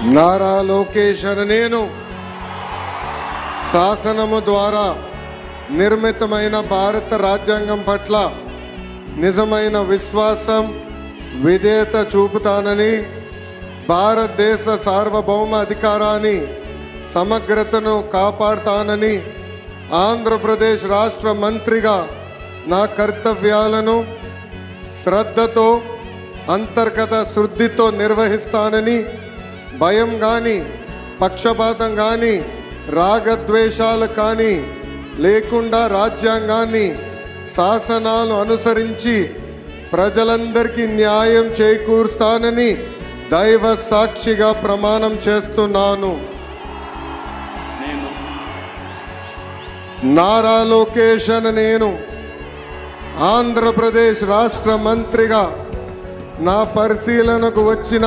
నారా లోకేష్ అనే నేను శాసనము ద్వారా నిర్మితమైన భారత రాజ్యాంగం పట్ల నిజమైన విశ్వాసం విధేయత చూపుతానని, భారతదేశ సార్వభౌమ అధికారాన్ని సమగ్రతను కాపాడుతానని, ఆంధ్రప్రదేశ్ రాష్ట్ర మంత్రిగా నా కర్తవ్యాలను శ్రద్ధతో అంతర్గత శుద్ధితో నిర్వహిస్తానని, భయం కానీ పక్షపాతం కానీ రాగద్వేషాలు కానీ లేకుండా రాజ్యాంగాన్ని శాసనాలు అనుసరించి ప్రజలందరికీ న్యాయం చేకూరుస్తానని దైవ సాక్షిగా ప్రమాణం చేస్తున్నాను. నారా లోకేష్ అనే నేను ఆంధ్రప్రదేశ్ రాష్ట్ర మంత్రిగా నా పరిశీలనకు వచ్చిన